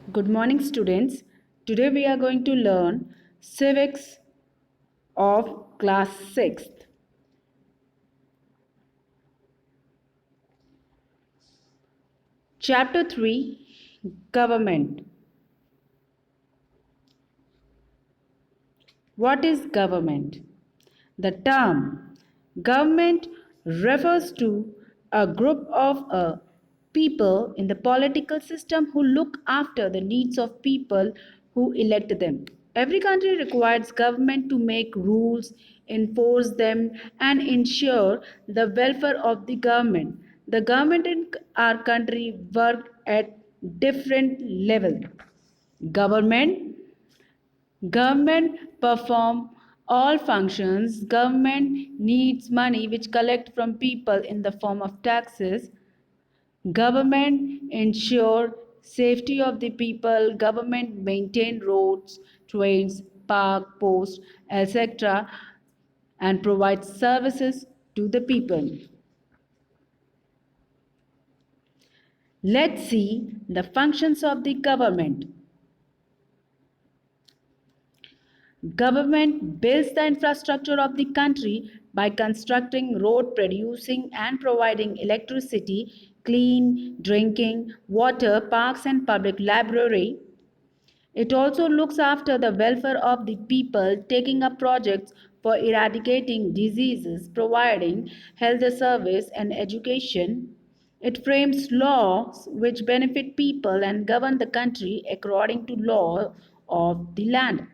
Good morning, students. Today we are going to learn civics of class 6th. Chapter 3 Government. What is government? The term government refers to a group of people in the political system who look after the needs of people who elect them. Every country requires government to make rules, enforce them, and ensure the welfare of the government. The government in our country work at different level. Government Government perform all functions. Government needs money which collect from people in the form of taxes. Government ensure safety of the people. Government maintain roads, trains, park, posts, etc. and provide services to the people. Let's see the functions of the government. Government builds the infrastructure of the country by constructing road, producing and providing electricity, clean drinking water, parks and public library. It also looks after the welfare of the people, taking up projects for eradicating diseases, providing health service and education. It frames laws which benefit people and govern the country according to law of the land.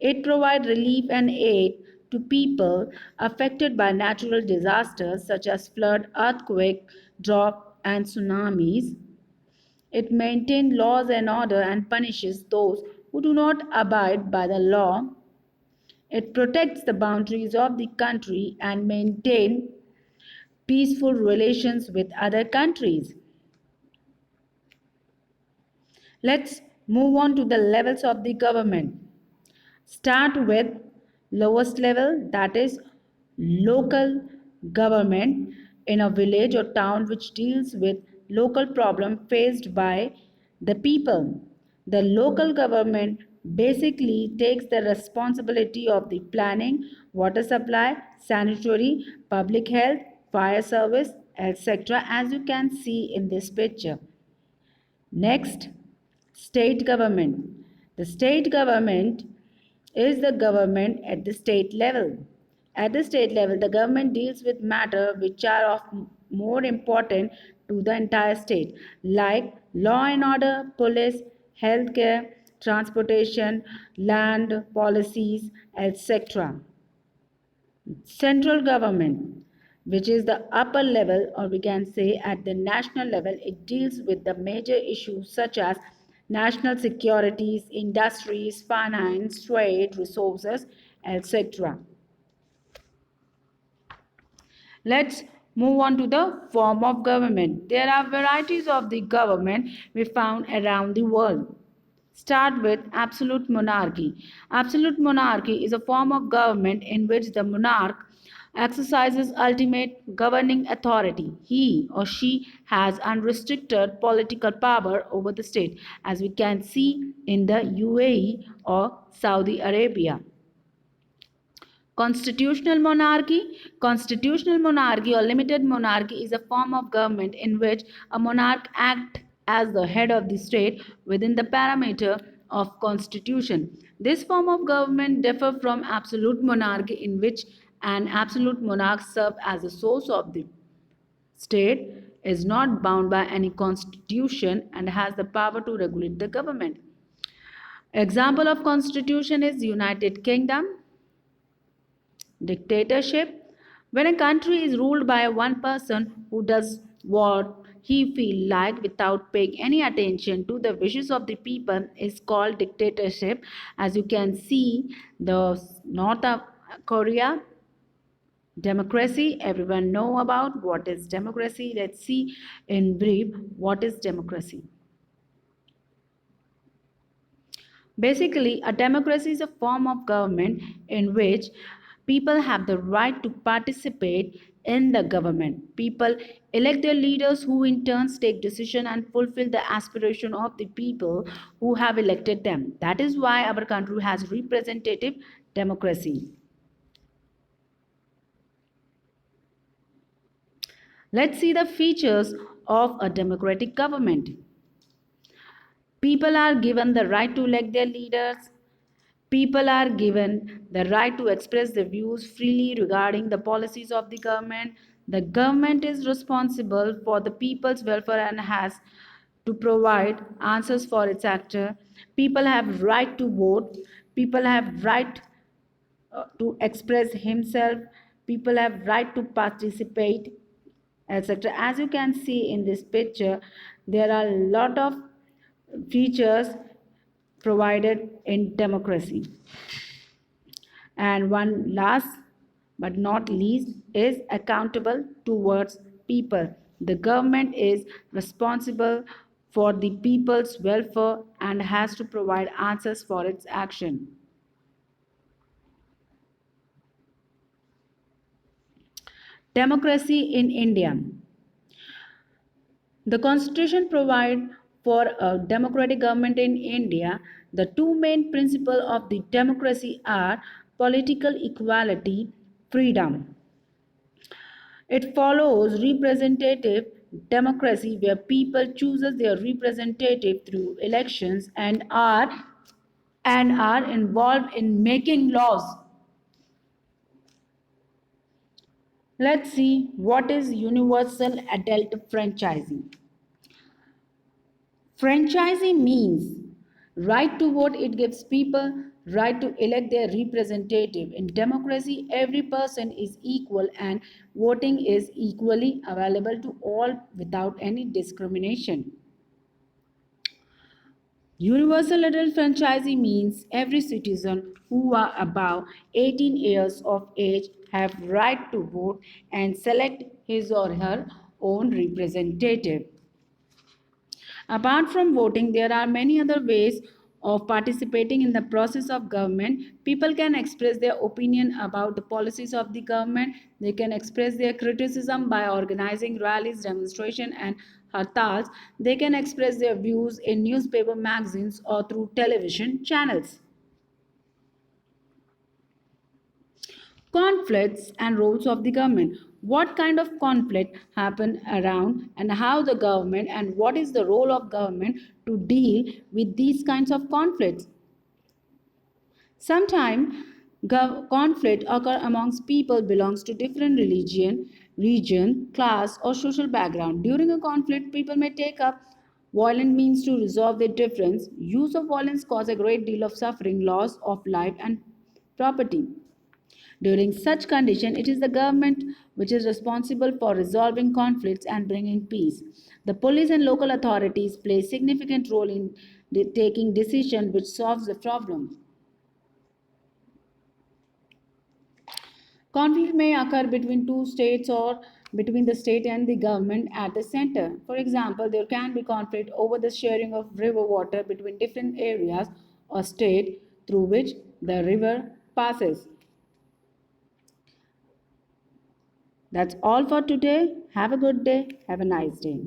It provides relief and aid to people affected by natural disasters such as flood, earthquake, drought, and tsunamis. It maintains laws and order and punishes those who do not abide by the law. It protects the boundaries of the country and maintains peaceful relations with other countries. Let's move on to the levels of the government. Start with lowest level, that is local government in a village or town which deals with local problem faced by the people. The local government basically takes the responsibility of the planning, water supply, sanitary, public health, fire service, etc. as you can see in this picture. Next, state government. The state government is the government at the state level. At the state level, the government deals with matters which are of more important to the entire state, like law and order, police, healthcare, transportation, land policies, etc. Central government, which is the upper level, or we can say at the national level, it deals with the major issues such as national securities, industries, finance, trade, resources, etc. Let's move on to the form of government. There are varieties of the government we found around the world. Start with absolute monarchy. Absolute monarchy is a form of government in which the monarch exercises ultimate governing authority. He or she has unrestricted political power over the state, as we can see in the UAE or Saudi Arabia. Constitutional monarchy or limited monarchy is a form of government in which a monarch acts as the head of the state within the parameter of constitution. This form of government differs from absolute monarchy in which an absolute monarch serves as the source of the state, is not bound by any constitution and has the power to regulate the government. Example of constitution is United Kingdom. Dictatorship. When a country is ruled by one person who does what he feels like without paying any attention to the wishes of the people is called dictatorship. As you can see, the North Korea democracy. Everyone know about what is democracy. Let's see in brief what is democracy. Basically, a democracy is a form of government in which People have the right to participate in the government. People elect their leaders who in turns take decision and fulfill the aspiration of the people who have elected them. That is why our country has representative democracy. Let's see the features of a democratic government. People are given the right to elect their leaders. People are given the right to express their views freely regarding the policies of the government. The government is responsible for the people's welfare and has to provide answers for its actor. People have right to vote. People have right to express himself. People have right to participate, etc. As you can see in this picture, there are a lot of features provided in democracy. And one last but not least is accountable towards people. The government is responsible for the people's welfare and has to provide answers for its action. Democracy in India. The Constitution provides for a democratic government in India. The two main principles of the democracy are political equality, freedom. It follows representative democracy where people chooses their representative through elections and are involved in making laws. Let's see what is universal adult franchising. Franchising means right to vote. It gives people right to elect their representative. In democracy, every person is equal and voting is equally available to all without any discrimination. Universal adult franchising means every citizen who are above 18 years of age have right to vote and select his or her own representative. Apart from voting, there are many other ways of participating in the process of government. People can express their opinion about the policies of the government. They can express their criticism by organizing rallies, demonstrations, and hartals. They can express their views in newspaper, magazines, or through television channels. Conflicts and roles of the government. What kind of conflict happen around and how the government and what is the role of government to deal with these kinds of conflicts? Sometimes conflict occur amongst people belongs to different religion, region, class or social background. During a conflict, people may take up violent means to resolve their difference. Use of violence causes a great deal of suffering, loss of life and property. During such condition, it is the government which is responsible for resolving conflicts and bringing peace. The police and local authorities play a significant role in taking decision which solves the problem. Conflict may occur between two states or between the state and the government at the center. For example, there can be conflict over the sharing of river water between different areas or state through which the river passes. That's all for today. Have a good day. Have a nice day.